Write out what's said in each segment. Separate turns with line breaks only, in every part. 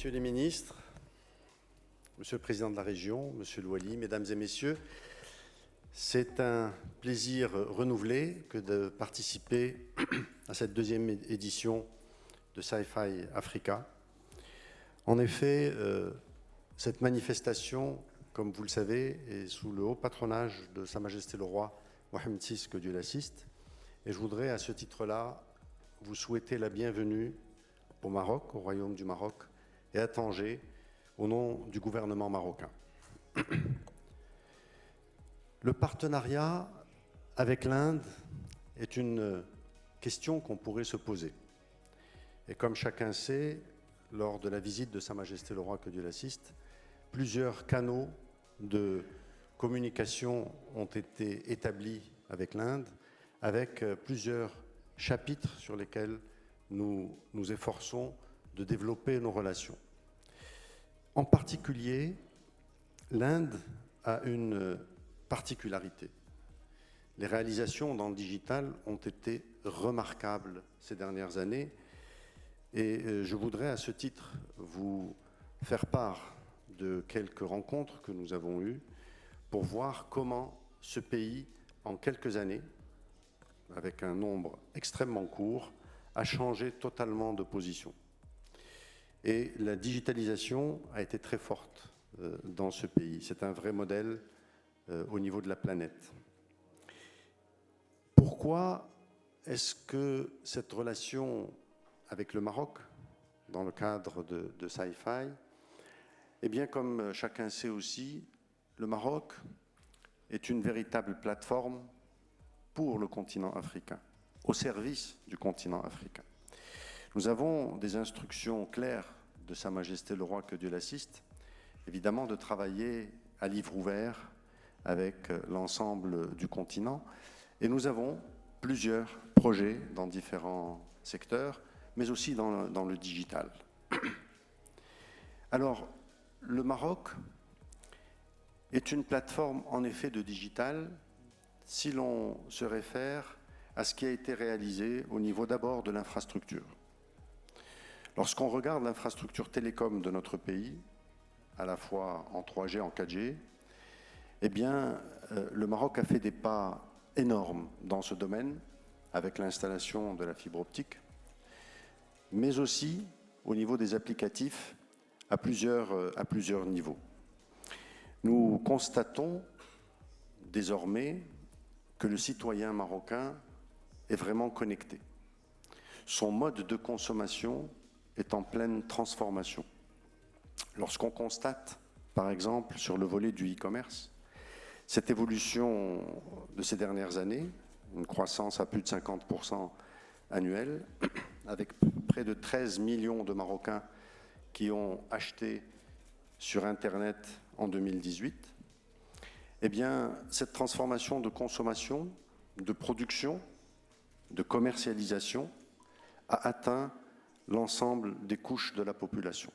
Messieurs les ministres, Monsieur le Président de la Région, Monsieur Louali, Mesdames et Messieurs, c'est un plaisir renouvelé que de participer à cette deuxième édition de Sci-Fi Africa. En effet, cette manifestation, comme vous le savez, est sous le haut patronage de Sa Majesté le Roi Mohammed VI, que Dieu l'assiste. Et je voudrais à ce titre-là vous souhaiter la bienvenue au Maroc, au Royaume du Maroc, et à Tanger, au nom du gouvernement marocain. Le partenariat avec l'Inde est une question qu'on pourrait se poser. Et comme chacun sait, lors de la visite de Sa Majesté le Roi, que Dieu l'assiste, plusieurs canaux de communication ont été établis avec l'Inde, avec plusieurs chapitres sur lesquels nous nous efforçons de développer nos relations. En particulier, l'Inde a une particularité. Les réalisations dans le digital ont été remarquables ces dernières années et je voudrais à ce titre vous faire part de quelques rencontres que nous avons eues pour voir comment ce pays, en quelques années, avec un nombre extrêmement court, a changé totalement de position. Et la digitalisation a été très forte dans ce pays. C'est un vrai modèle au niveau de la planète. Pourquoi est-ce que cette relation avec le Maroc, dans le cadre de Sci-Fi, eh bien, comme chacun sait aussi, le Maroc est une véritable plateforme pour le continent africain, au service du continent africain. Nous avons des instructions claires de Sa Majesté le Roi, que Dieu l'assiste, évidemment de travailler à livre ouvert avec l'ensemble du continent, et nous avons plusieurs projets dans différents secteurs, mais aussi dans le digital. Alors, le Maroc est une plateforme en effet de digital si l'on se réfère à ce qui a été réalisé au niveau d'abord de l'infrastructure. Lorsqu'on regarde l'infrastructure télécom de notre pays, à la fois en 3G, en 4G, eh bien, le Maroc a fait des pas énormes dans ce domaine, avec l'installation de la fibre optique, mais aussi au niveau des applicatifs à plusieurs niveaux. Nous constatons désormais que le citoyen marocain est vraiment connecté. Son mode de consommation est en pleine transformation. Lorsqu'on constate, par exemple, sur le volet du e-commerce, cette évolution de ces dernières années, une croissance à plus de 50% annuelle, avec près de 13 millions de Marocains qui ont acheté sur Internet en 2018, eh bien, cette transformation de consommation, de production, de commercialisation a atteint l'ensemble des couches de la population.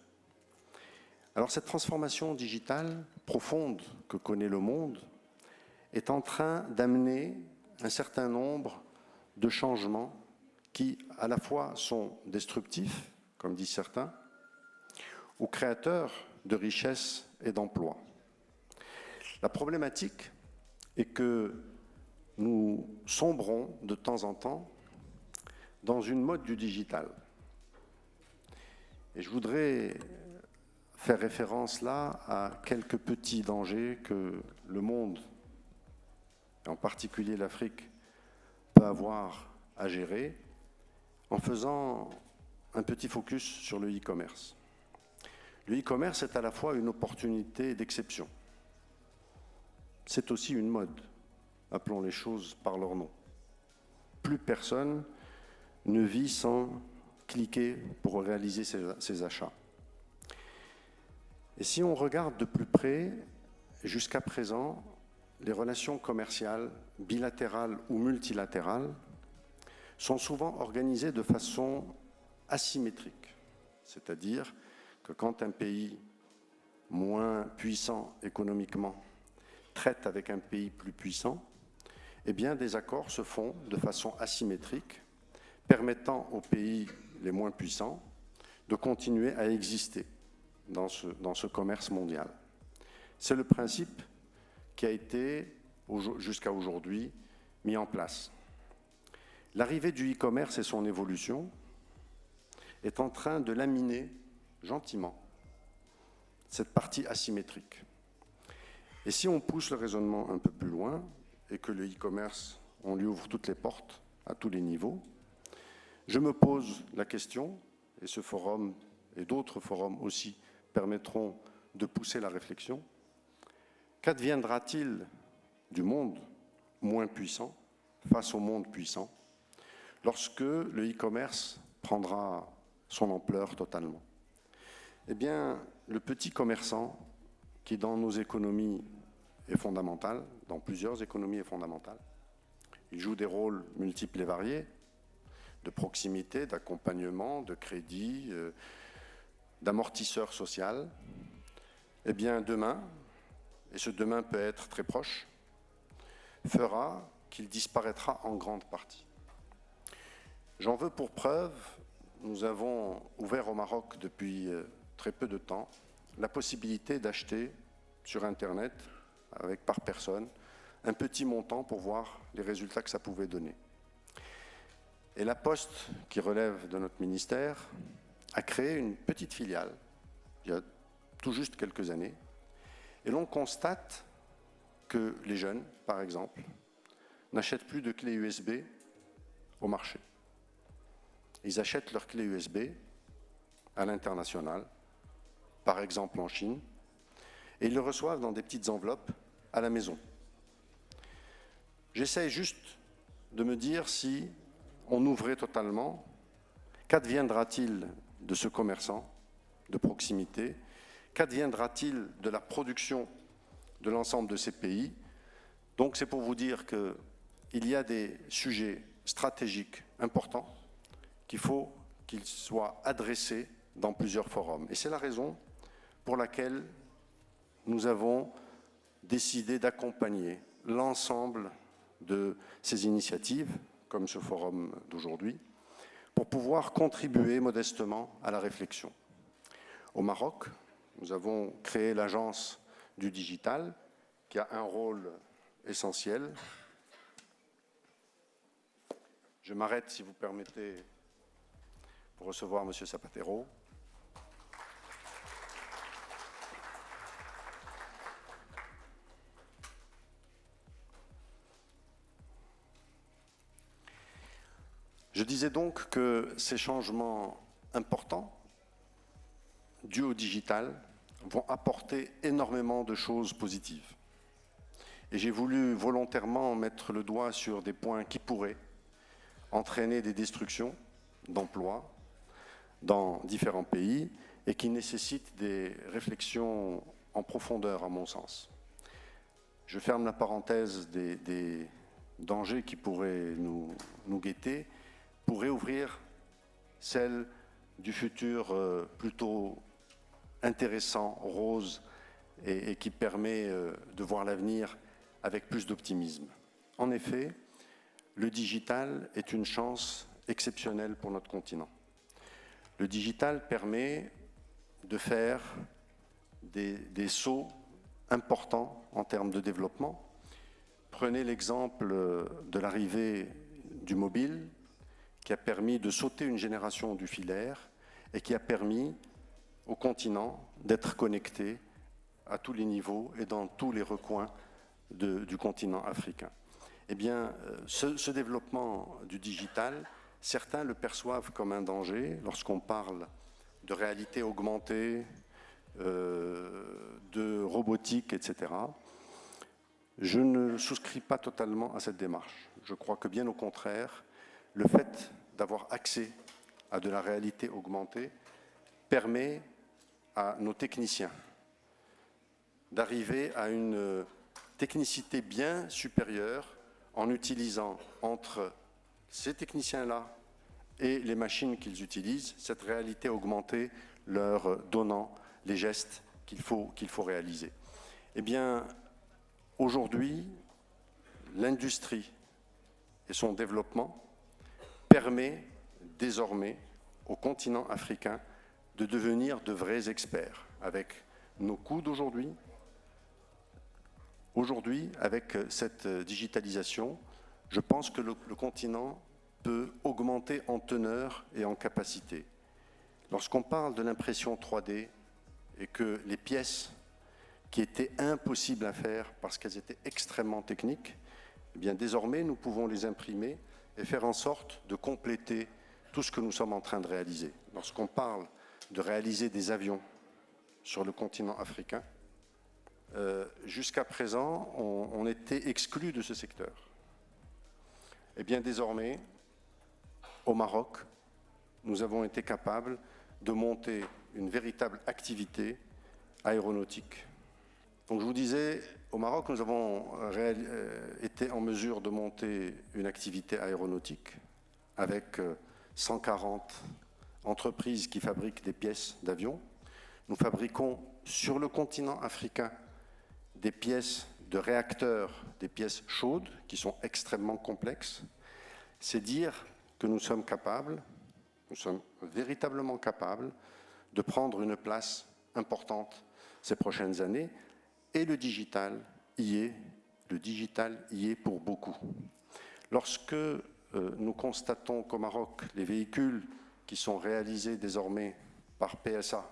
Alors cette transformation digitale profonde que connaît le monde est en train d'amener un certain nombre de changements qui, à la fois, sont destructifs, comme disent certains, ou créateurs de richesses et d'emplois. La problématique est que nous sombrons de temps en temps dans une mode du digital. Et je voudrais faire référence là à quelques petits dangers que le monde, et en particulier l'Afrique, peut avoir à gérer en faisant un petit focus sur le e-commerce. Le e-commerce est à la fois une opportunité d'exception. C'est aussi une mode, appelons les choses par leur nom. Plus personne ne vit sans cliquer pour réaliser ses achats. Et si on regarde de plus près, jusqu'à présent, les relations commerciales, bilatérales ou multilatérales, sont souvent organisées de façon asymétrique. C'est-à-dire que quand un pays moins puissant économiquement traite avec un pays plus puissant, eh bien des accords se font de façon asymétrique, permettant aux pays les moins puissants de continuer à exister dans ce commerce mondial. C'est le principe qui a été, jusqu'à aujourd'hui, mis en place. L'arrivée du e-commerce et son évolution est en train de laminer gentiment cette partie asymétrique. Et si on pousse le raisonnement un peu plus loin et que le e-commerce, on lui ouvre toutes les portes à tous les niveaux, je me pose la question, et ce forum et d'autres forums aussi permettront de pousser la réflexion, qu'adviendra-t-il du monde moins puissant face au monde puissant lorsque le e-commerce prendra son ampleur totalement? Eh bien, le petit commerçant, qui dans nos économies est fondamental, dans plusieurs économies est fondamental, il joue des rôles multiples et variés, de proximité, d'accompagnement, de crédit, d'amortisseur social. Eh bien, demain, et ce demain peut être très proche, fera qu'il disparaîtra en grande partie. J'en veux pour preuve, nous avons ouvert au Maroc depuis très peu de temps la possibilité d'acheter sur Internet, par personne, un petit montant pour voir les résultats que ça pouvait donner. Et la Poste, qui relève de notre ministère, a créé une petite filiale, il y a tout juste quelques années, et l'on constate que les jeunes, par exemple, n'achètent plus de clés USB au marché. Ils achètent leurs clés USB à l'international, par exemple en Chine, et ils le reçoivent dans des petites enveloppes à la maison. J'essaie juste de me dire si on ouvrait totalement, qu'adviendra-t-il de ce commerçant de proximité? Qu'adviendra-t-il de la production de l'ensemble de ces pays? Donc c'est pour vous dire qu'il y a des sujets stratégiques importants qu'il faut qu'ils soient adressés dans plusieurs forums. Et c'est la raison pour laquelle nous avons décidé d'accompagner l'ensemble de ces initiatives, comme ce forum d'aujourd'hui, pour pouvoir contribuer modestement à la réflexion. Au Maroc, nous avons créé l'agence du digital, qui a un rôle essentiel. Je m'arrête, si vous permettez, pour recevoir M. Zapatero. Je disais donc que ces changements importants dus au digital vont apporter énormément de choses positives. Et j'ai voulu volontairement mettre le doigt sur des points qui pourraient entraîner des destructions d'emplois dans différents pays et qui nécessitent des réflexions en profondeur, à mon sens. Je ferme la parenthèse des dangers qui pourraient nous guetter pour réouvrir celle du futur plutôt intéressant, rose, et qui permet de voir l'avenir avec plus d'optimisme. En effet, le digital est une chance exceptionnelle pour notre continent. Le digital permet de faire des sauts importants en termes de développement. Prenez l'exemple de l'arrivée du mobile, qui a permis de sauter une génération du filaire et qui a permis au continent d'être connecté à tous les niveaux et dans tous les recoins du continent africain. Eh bien, ce développement du digital, certains le perçoivent comme un danger lorsqu'on parle de réalité augmentée, de robotique, etc. Je ne souscris pas totalement à cette démarche. Je crois que bien au contraire, le fait d'avoir accès à de la réalité augmentée permet à nos techniciens d'arriver à une technicité bien supérieure en utilisant entre ces techniciens-là et les machines qu'ils utilisent, cette réalité augmentée leur donnant les gestes qu'il faut réaliser. Eh bien, aujourd'hui, l'industrie et son développement permet désormais au continent africain de devenir de vrais experts avec nos coûts d'aujourd'hui. Aujourd'hui, avec cette digitalisation, je pense que le continent peut augmenter en teneur et en capacité. Lorsqu'on parle de l'impression 3D et que les pièces qui étaient impossibles à faire parce qu'elles étaient extrêmement techniques, eh bien désormais nous pouvons les imprimer et faire en sorte de compléter tout ce que nous sommes en train de réaliser. Lorsqu'on parle de réaliser des avions sur le continent africain, jusqu'à présent, on était exclus de ce secteur. Eh bien désormais, au Maroc, nous avons été capables de monter une véritable activité aéronautique. Donc je vous disais, au Maroc, nous avons été en mesure de monter une activité aéronautique avec 140 entreprises qui fabriquent des pièces d'avions. Nous fabriquons sur le continent africain des pièces de réacteurs, des pièces chaudes qui sont extrêmement complexes. C'est dire que nous sommes capables, nous sommes véritablement capables de prendre une place importante ces prochaines années. Et le digital y est pour beaucoup. Lorsque nous constatons qu'au Maroc, les véhicules qui sont réalisés désormais par PSA,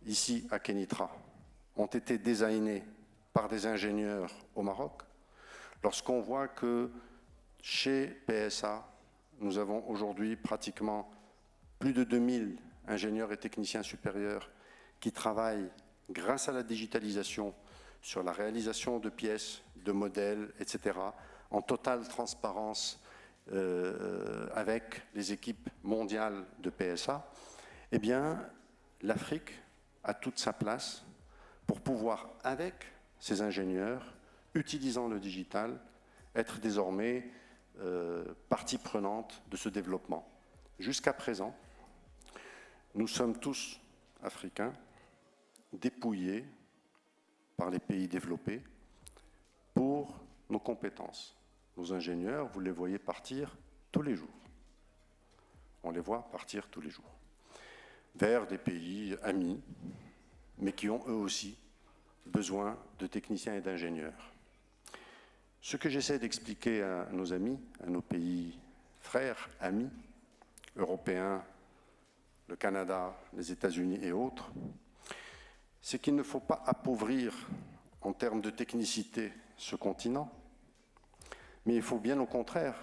ici à Kenitra, ont été designés par des ingénieurs au Maroc, lorsqu'on voit que chez PSA, nous avons aujourd'hui pratiquement plus de 2000 ingénieurs et techniciens supérieurs qui travaillent grâce à la digitalisation sur la réalisation de pièces, de modèles, etc., en totale transparence avec les équipes mondiales de PSA, eh bien, l'Afrique a toute sa place pour pouvoir, avec ces ingénieurs, utilisant le digital, être désormais partie prenante de ce développement. Jusqu'à présent, nous sommes tous africains, dépouillés par les pays développés pour nos compétences. Nos ingénieurs, vous les voyez partir tous les jours. On les voit partir tous les jours vers des pays amis, mais qui ont eux aussi besoin de techniciens et d'ingénieurs. Ce que j'essaie d'expliquer à nos amis, à nos pays frères, amis, européens, le Canada, les États-Unis et autres, c'est qu'il ne faut pas appauvrir en termes de technicité ce continent, mais il faut bien au contraire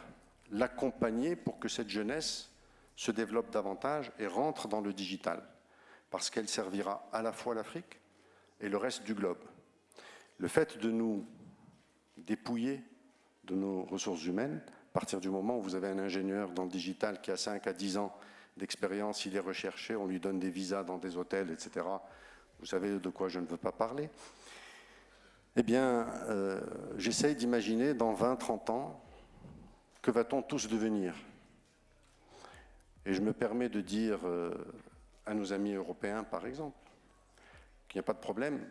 l'accompagner pour que cette jeunesse se développe davantage et rentre dans le digital, parce qu'elle servira à la fois l'Afrique et le reste du globe. Le fait de nous dépouiller de nos ressources humaines, à partir du moment où vous avez un ingénieur dans le digital qui a 5 à 10 ans d'expérience, il est recherché, on lui donne des visas dans des hôtels, etc., vous savez de quoi je ne veux pas parler, eh bien, j'essaye d'imaginer dans 20-30 ans, que va-t-on tous devenir? Et je me permets de dire à nos amis européens, par exemple, qu'il n'y a pas de problème.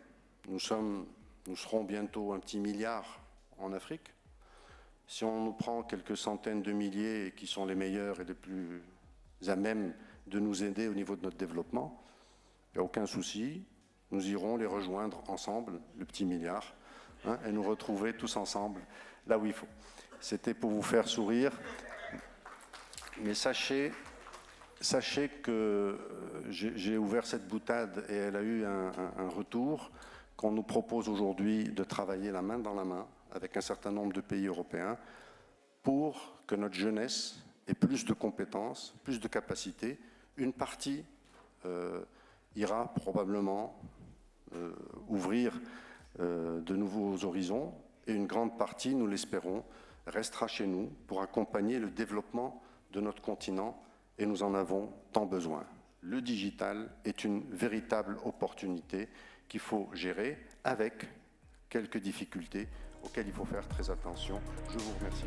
Nous serons bientôt un petit milliard en Afrique. Si on nous prend quelques centaines de milliers qui sont les meilleurs et les plus à même de nous aider au niveau de notre développement, il n'y a aucun souci. Nous irons les rejoindre ensemble, le petit milliard, hein, et nous retrouver tous ensemble là où il faut. C'était pour vous faire sourire. Mais sachez que j'ai ouvert cette boutade et elle a eu un retour, qu'on nous propose aujourd'hui de travailler la main dans la main avec un certain nombre de pays européens pour que notre jeunesse ait plus de compétences, plus de capacités. Une partie ira probablement ouvrir de nouveaux horizons et une grande partie, nous l'espérons, restera chez nous pour accompagner le développement de notre continent et nous en avons tant besoin. Le digital est une véritable opportunité qu'il faut gérer avec quelques difficultés auxquelles il faut faire très attention. Je vous remercie.